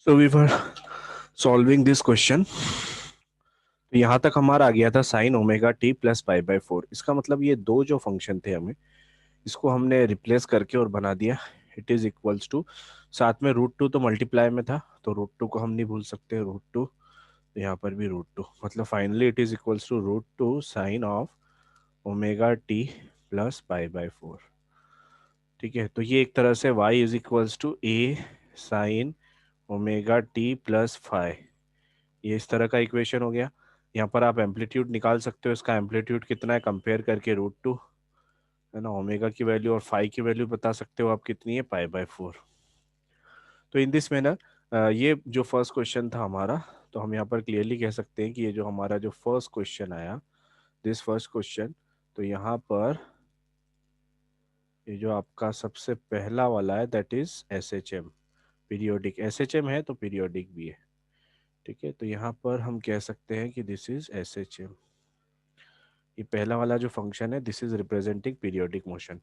So we were solving this question. तो यहाँ तक हमारा आ गया था sign omega T plus pi by four. इसका मतलब ये दो जो फंक्शन थे हमें इसको हमने रिप्लेस करके और बना दिया। इट इज इक्वल्स टू, साथ में रूट टू तो मल्टीप्लाई में था तो रूट टू को हम नहीं भूल सकते, रूट टू। तो यहाँ पर भी रूट टू, मतलब finally it is equals to root two sine of omega T plus pi by four. ठीक है, तो ये एक तरह से y is equals to A sine omega T plus five, ये इस तरह का इक्वेशन हो गया। यहाँ पर आप एम्पलीट्यूड निकाल सकते हो, इसका एम्पलीट्यूड कितना है कंपेयर करके रूट टू, है ना, ओमेगा की वैल्यू और फाई की वैल्यू बता सकते हो आप कितनी है, पाई बाय फोर। तो इन दिस मैनर ये जो फर्स्ट क्वेश्चन था हमारा, तो हम यहाँ पर क्लियरली कह सकते हैं कि ये जो हमारा जो फर्स्ट क्वेश्चन आया, दिस फर्स्ट क्वेश्चन, तो यहाँ पर ये जो आपका सबसे पहला वाला है that is S H M, periodic. S H M है तो पीरियोडिक भी है। ठीक है, तो यहाँ पर हम कह सकते हैं कि this is S H M. ये पहला वाला जो फंक्शन है this is representing periodic motion.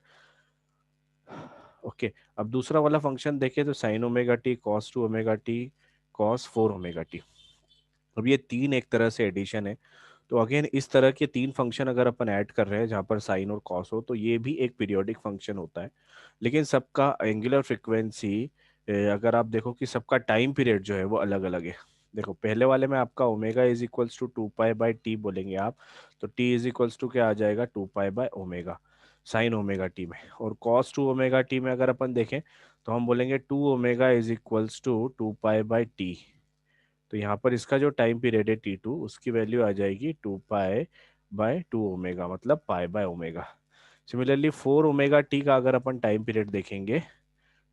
Okay, अब दूसरा वाला फंक्शन देखें तो sine omega T cos two omega T cos four omega T. अब ये तीन एक तरह से एडिशन है। तो अगेन इस तरह के तीन फंक्शन अगर अपन ऐड कर रहे हैं जहाँ पर साइन और कॉस हो, तो ये भी एक पीरियोडिक फंक्शन होता है। लेकिन सबका एंगुलर फ्रिक्वेंसी, अगर आप देखो कि सबका टाइम पीरियड जो है वो अलग अलग है। देखो पहले वाले में आपका omega is equals to two pi by T बोलेंगे आप, तो टी इज इक्वल्स टू क्या आ जाएगा, two pi by omega sine omega T में। और कॉस टू ओमेगा टी में अगर अपन देखें तो हम बोलेंगे two omega is equals to two pi by T. तो यहाँ पर इसका जो टाइम पीरियड है टी टू, उसकी वैल्यू आ जाएगी two pi by two omega, मतलब pi by omega. Similarly four omega T का अगर अपन टाइम पीरियड देखेंगे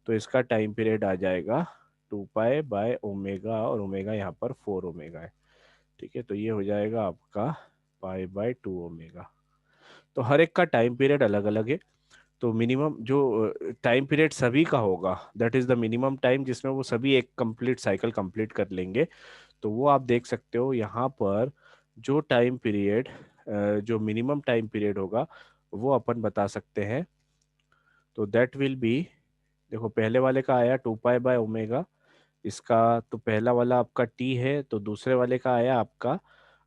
तो इसका टाइम पीरियड आ जाएगा टू पाई बाय ओमेगा, और ओमेगा यहाँ पर फोर ओमेगा है। ठीक है, तो ये हो जाएगा आपका पाई बाय टू ओमेगा। तो हर एक का टाइम पीरियड अलग अलग है। तो मिनिमम जो टाइम पीरियड सभी का होगा that is the minimum time जिसमें वो सभी एक कंप्लीट साइकिल कंप्लीट कर लेंगे। तो वो आप देख सकते हो यहाँ पर जो टाइम पीरियड, जो मिनिमम टाइम पीरियड होगा वो अपन बता सकते हैं। तो दैट विल बी, देखो पहले वाले का आया टू पाई बाय ओमेगा, इसका तो पहला वाला आपका टी है, तो दूसरे वाले का आया आपका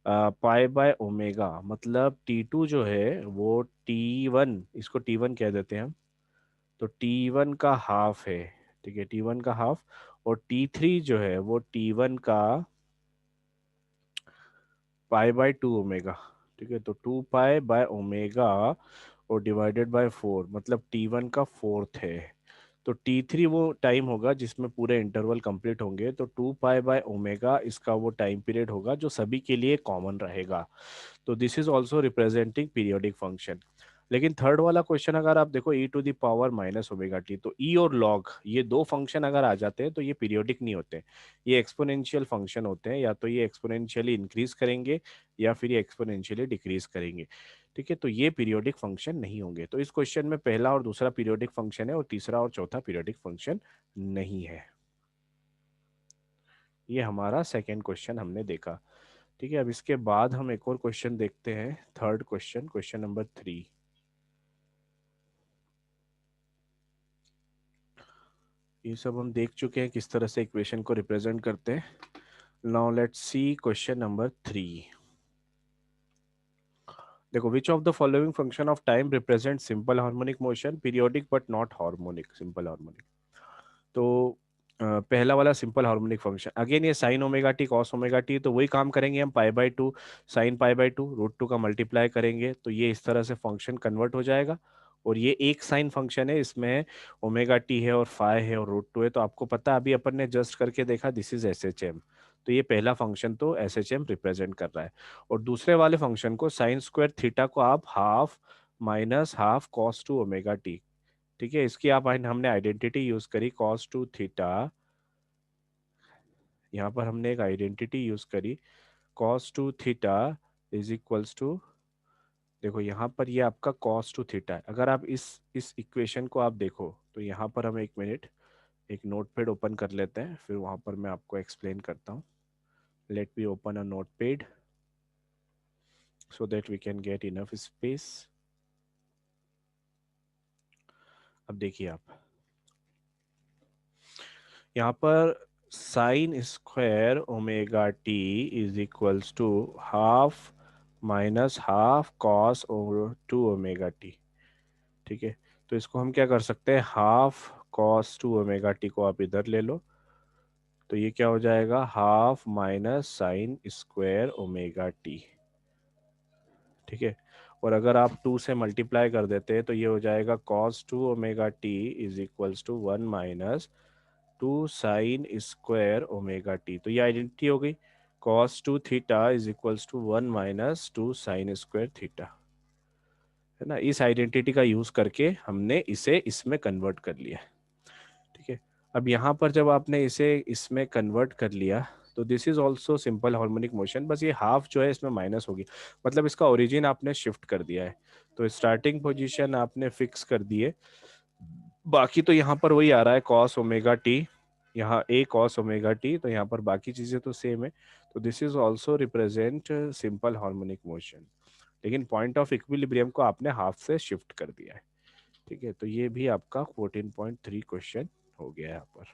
पाई बाय ओमेगा, मतलब टी टू जो है वो टी वन, इसको टी वन कह देते हैं हम, तो टी वन का हाफ है। ठीक है, टी वन का हाफ, और टी थ्री जो है वो टी वन का पाई बाय टू ओमेगा। ठीक है, तो टू पाई बाय ओमेगा और डिवाइडेड बाय फोर, मतलब टी वन का फोर्थ है। तो टी थ्री वो टाइम होगा जिसमें पूरे इंटरवल कंप्लीट होंगे, तो टू पाई बाय ओमेगा इसका वो टाइम पीरियड होगा जो सभी के लिए कॉमन रहेगा। तो this is also representing periodic function. लेकिन थर्ड वाला क्वेश्चन अगर आप देखो e to the power minus omega T, तो ई और लॉग ये दो फंक्शन अगर आ जाते हैं तो ये पीरियोडिक नहीं होते, ये एक्सपोनेंशियल फंक्शन होते हैं। या तो ये एक्सपोनेंशियली इंक्रीज करेंगे या फिर ये एक्सपोनेंशियली डिक्रीज करेंगे। ठीक है, तो ये पीरियोडिक फंक्शन नहीं होंगे। तो इस क्वेश्चन में पहला और दूसरा पीरियोडिक फंक्शन है और तीसरा और चौथा पीरियोडिक फंक्शन नहीं है। ये हमारा सेकेंड क्वेश्चन हमने देखा। ठीक है, अब इसके बाद हम एक और क्वेश्चन देखते हैं, third question, question number three. ये सब हम देख चुके हैं किस तरह से इक्वेशन को रिप्रेजेंट करते हैं। Now let's see question number three. देखो which of the following function of time represent simple harmonic motion, periodic but not harmonic, simple harmonic. तो पहला वाला सिंपल हार्मोनिक फंक्शन, अगेन ये sine omega T cos omega T, तो वही काम करेंगे हम, pi by two sine pi by two root two का मल्टीप्लाई करेंगे तो ये इस तरह से फंक्शन कन्वर्ट हो जाएगा। और ये एक साइन फंक्शन है, इसमें ओमेगा टी है और फाई है और रूट टू है। तो आपको पता है, अभी अपन ने जस्ट करके देखा, this is S H M. तो ये पहला फंक्शन तो एस एच एम रिप्रेजेंट कर रहा है। और दूसरे वाले फंक्शन को साइन स्क्वायर थीटा को आप half minus half cos two omega T. ठीक है, इसकी आप हमने आइडेंटिटी यूज करी कॉस टू थीटा, यहाँ पर हमने एक आइडेंटिटी यूज करी cos two theta is equals to, देखो यहाँ पर ये आपका कॉस टू थीटा है। अगर आप इस इक्वेशन को आप देखो तो यहाँ पर हम एक मिनट एक नोटपैड ओपन कर लेते हैं, फिर वहाँ पर मैं आपको एक्सप्लेन करता हूँ। Let me open a notepad so that we can get enough space. अब देखिए आप यहाँ पर sine square omega T is equals to half minus half cos two omega T. ठीक है, तो इसको हम क्या कर सकते हैं, half cos two omega T को आप इधर ले लो, तो ये क्या हो जाएगा, half minus sign square omega T. ठीक है, और अगर आप टू से मल्टीप्लाई कर देते हैं तो ये हो जाएगा cos two omega T is equals to one minus two sine square omega T. तो ये आइडेंटिटी हो गई, cos two theta is equals to one minus two sine square theta, है ना। इस आइडेंटिटी का यूज करके हमने इसे इसमें कन्वर्ट कर लिया। ठीक है, अब यहाँ पर जब आपने इसे इसमें कन्वर्ट कर लिया तो this is also simple harmonic motion, बस ये हाफ जो है इसमें माइनस होगी, मतलब इसका ओरिजिन आपने शिफ्ट कर दिया है। तो स्टार्टिंग पोजीशन आपने फिक्स कर दी है, बाकी तो यहाँ पर वही आ रहा है कॉस ओमेगा टी, यहाँ ए कॉस ओमेगा टी, तो यहाँ पर बाकी चीजें तो सेम है। तो this is also represent simple harmonic motion, लेकिन पॉइंट ऑफ इक्विलिब्रियम को आपने हाफ से शिफ्ट कर दिया है। ठीक है, तो ये भी आपका 14.3 क्वेश्चन हो गया यहाँ पर।